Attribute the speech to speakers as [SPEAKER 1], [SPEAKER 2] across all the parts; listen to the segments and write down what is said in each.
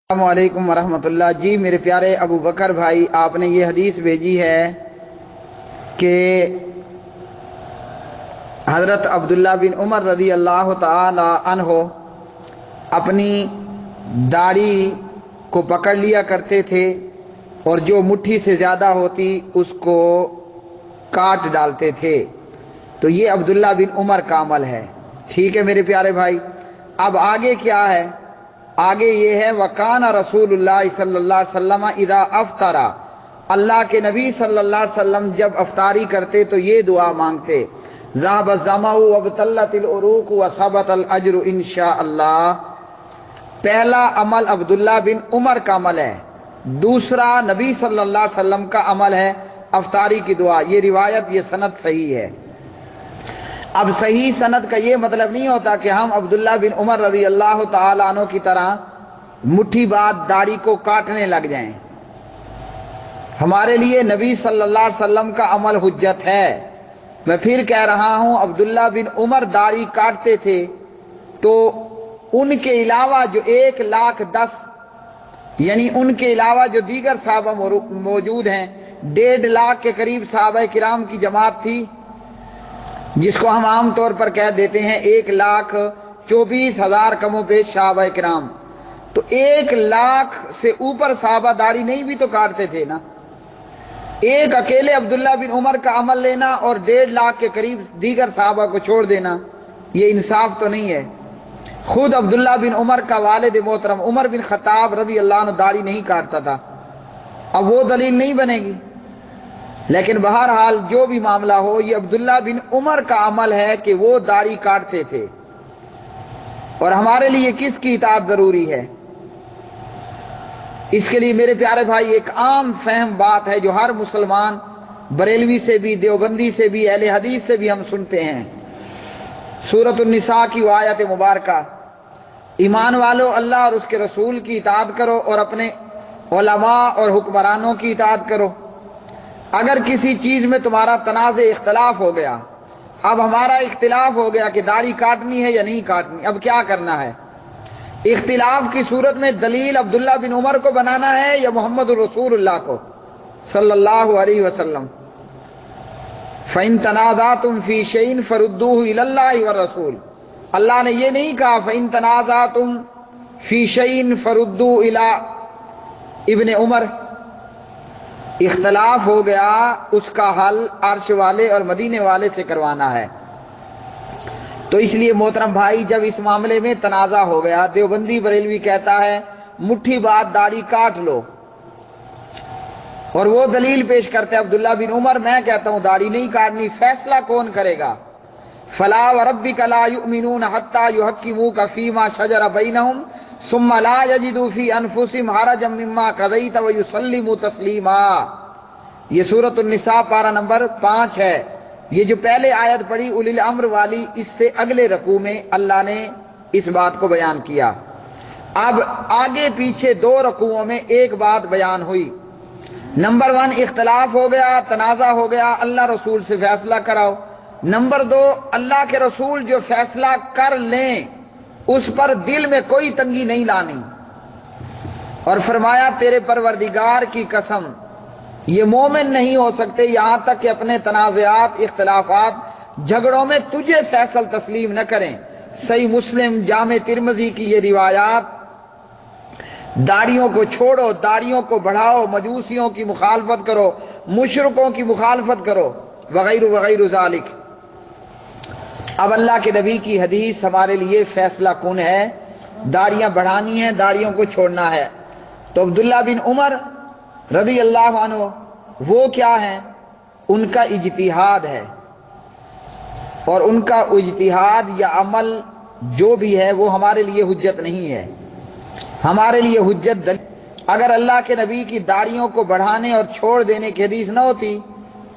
[SPEAKER 1] السلام علیکم ورحمۃ اللہ۔ جی میرے پیارے ابو بکر بھائی، آپ نے یہ حدیث بھیجی ہے کہ حضرت عبداللہ بن عمر رضی اللہ تعالی عنہ اپنی داڑھی کو پکڑ لیا کرتے تھے اور جو مٹھی سے زیادہ ہوتی اس کو کاٹ ڈالتے تھے۔ تو یہ عبداللہ بن عمر کا عمل ہے۔ ٹھیک ہے میرے پیارے بھائی، اب آگے کیا ہے؟ آگے یہ ہے وَقَانَ رسول اللہ صلی اللہ علیہ وسلم اذا افطر، اللہ کے نبی صلی اللہ علیہ وسلم جب افطاری کرتے تو یہ دعا مانگتے، ذهب الظمأ وابتلت العروق وثبت الاجر انشاءاللہ۔ پہلا عمل عبداللہ بن عمر کا عمل ہے، دوسرا نبی صلی اللہ علیہ وسلم کا عمل ہے افطاری کی دعا۔ یہ روایت، یہ سند صحیح ہے۔ اب صحیح سند کا یہ مطلب نہیں ہوتا کہ ہم عبداللہ بن عمر رضی اللہ تعالیٰ عنہ کی طرح مٹھی بعد داڑھی کو کاٹنے لگ جائیں۔ ہمارے لیے نبی صلی اللہ علیہ وسلم کا عمل حجت ہے۔ میں پھر کہہ رہا ہوں، عبداللہ بن عمر داڑھی کاٹتے تھے تو ان کے علاوہ جو 1,10,000 یعنی ان کے علاوہ جو دیگر صحابہ موجود ہیں، 1.5 لاکھ کے قریب صحابہ کرام کی جماعت تھی، جس کو ہم عام طور پر کہہ دیتے ہیں 1,24,000 کم و بیش صحابہ کرام۔ تو 1 لاکھ سے اوپر صحابہ داڑھی نہیں بھی تو کاٹتے تھے نا۔ ایک اکیلے عبداللہ بن عمر کا عمل لینا اور 1.5 لاکھ کے قریب دیگر صحابہ کو چھوڑ دینا، یہ انصاف تو نہیں ہے۔ خود عبداللہ بن عمر کا والد محترم عمر بن خطاب رضی اللہ عنہ داڑھی نہیں کاٹتا تھا۔ اب وہ دلیل نہیں بنے گی، لیکن بہرحال جو بھی معاملہ ہو، یہ عبداللہ بن عمر کا عمل ہے کہ وہ داڑھی کاٹتے تھے۔ اور ہمارے لیے کس کی اطاعت ضروری ہے؟ اس کے لیے میرے پیارے بھائی ایک عام فہم بات ہے جو ہر مسلمان، بریلوی سے بھی، دیوبندی سے بھی، اہل حدیث سے بھی ہم سنتے ہیں۔ سورۃ النساء کی وہ آیت مبارکہ، ایمان والو اللہ اور اس کے رسول کی اطاعت کرو اور اپنے علماء اور حکمرانوں کی اطاعت کرو۔ اگر کسی چیز میں تمہارا تنازع اختلاف ہو گیا، اب ہمارا اختلاف ہو گیا کہ داڑھی کاٹنی ہے یا نہیں کاٹنی، اب کیا کرنا ہے؟ اختلاف کی صورت میں دلیل عبداللہ بن عمر کو بنانا ہے یا محمد الرسول اللہ کو صلی اللہ علیہ وسلم؟ فَإِن تَنَازَعْتُمْ فِي شَيْءٍ فَرُدُّوهُ إِلَى اللَّهِ وَالرَّسُولِ۔ اللہ نے یہ نہیں کہا فَإِن تَنَازَعْتُمْ فِي شَيْءٍ فَرُدُّوهُ إِلَى ابن عمر۔ اختلاف ہو گیا، اس کا حل عرش والے اور مدینے والے سے کروانا ہے۔ تو اس لیے محترم بھائی، جب اس معاملے میں تنازع ہو گیا، دیوبندی بریلوی کہتا ہے مٹھی بعد داڑھی کاٹ لو، اور وہ دلیل پیش کرتے ہیں عبداللہ بن عمر، میں کہتا ہوں داڑھی نہیں کاٹنی۔ فیصلہ کون کرے گا؟ فَلَا وَرَبِّكَ لَا يُؤْمِنُونَ حَتَّى يُحَكِّمُوكَ فِي مَا شَجَرَ بَيْنَهُمْ ثُمَّ لَا يَجِدُوا فِي أَنفُسِهِمْ حَرَجًا مِّمَّا قَضَيْتَ وَيُسَلِّمُوا تَسْلِيمًا۔ یہ سورۃ النساء پارہ نمبر 5 ہے۔ یہ جو پہلے آیت پڑھی اولی الامر والی، اس سے اگلے رکوع میں اللہ نے اس بات کو بیان کیا۔ اب آگے پیچھے 2 رکوعوں میں ایک بات بیان ہوئی۔ نمبر 1، اختلاف ہو گیا، تنازع ہو گیا، اللہ رسول سے فیصلہ کراؤ۔ نمبر 2، اللہ کے رسول جو فیصلہ کر لیں اس پر دل میں کوئی تنگی نہیں لانی، اور فرمایا تیرے پروردگار کی قسم، یہ مومن نہیں ہو سکتے یہاں تک کہ اپنے تنازعات، اختلافات، جھگڑوں میں تجھے فیصل تسلیم نہ کریں۔ صحیح مسلم، جامع ترمذی کی یہ روایات، داڑھیوں کو چھوڑو، داڑھیوں کو بڑھاؤ، مجوسیوں کی مخالفت کرو، مشرکوں کی مخالفت کرو، وغیرہ وغیرہ ذالک۔ اب اللہ کے نبی کی حدیث ہمارے لیے فیصلہ کن ہے، داڑھیاں بڑھانی ہیں، داڑھیوں کو چھوڑنا ہے۔ تو عبداللہ بن عمر رضی اللہ عنہ وہ کیا ہیں؟ ان کا اجتہاد ہے، اور ان کا اجتہاد یا عمل جو بھی ہے وہ ہمارے لیے حجت نہیں ہے۔ ہمارے لیے حجت اگر اللہ کے نبی کی داڑھیوں کو بڑھانے اور چھوڑ دینے کی حدیث نہ ہوتی،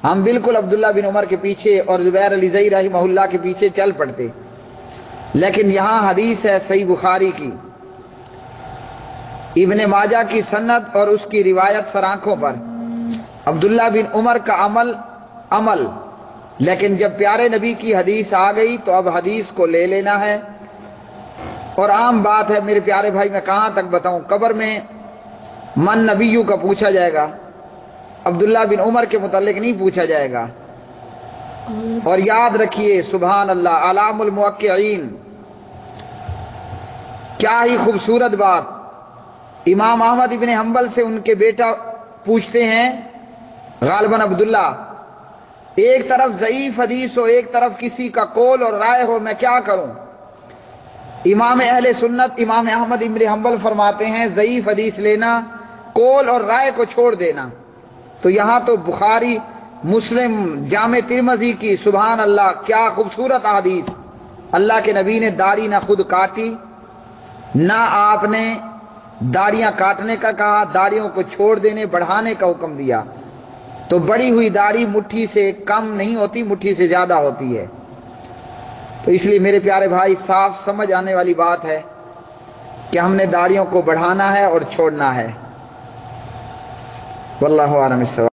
[SPEAKER 1] ہم بالکل عبداللہ بن عمر کے پیچھے اور زبیر علی زئی رحمہ اللہ کے پیچھے چل پڑتے۔ لیکن یہاں حدیث ہے صحیح بخاری کی، ابن ماجہ کی سند اور اس کی روایت سر آنکھوں پر، عبداللہ بن عمر کا عمل، لیکن جب پیارے نبی کی حدیث آ گئی تو اب حدیث کو لے لینا ہے اور عام بات ہے میرے پیارے بھائی، میں کہاں تک بتاؤں، قبر میں من نبیوں کا پوچھا جائے گا، عبداللہ بن عمر کے متعلق نہیں پوچھا جائے گا۔ اور یاد رکھیے سبحان اللہ، علام الموقعین، کیا ہی خوبصورت بات۔ امام احمد ابن حنبل سے ان کے بیٹا پوچھتے ہیں غالباً عبداللہ، ایک طرف ضعیف حدیث ہو، ایک طرف کسی کا قول اور رائے ہو، میں کیا کروں؟ امام اہل سنت امام احمد ابن حنبل فرماتے ہیں ضعیف حدیث لینا، قول اور رائے کو چھوڑ دینا۔ تو یہاں تو بخاری، مسلم، جامع ترمذی کی سبحان اللہ کیا خوبصورت احادیث۔ اللہ کے نبی نے داڑھی نہ خود کاٹی، نہ آپ نے داڑیاں کاٹنے کا کہا، داڑھیوں کو چھوڑ دینے بڑھانے کا حکم دیا۔ تو بڑی ہوئی داڑھی مٹھی سے کم نہیں ہوتی، مٹھی سے زیادہ ہوتی ہے۔ تو اس لیے میرے پیارے بھائی صاف سمجھ آنے والی بات ہے کہ ہم نے داڑھیوں کو بڑھانا ہے اور چھوڑنا ہے۔ واللہ اعلم الصواب۔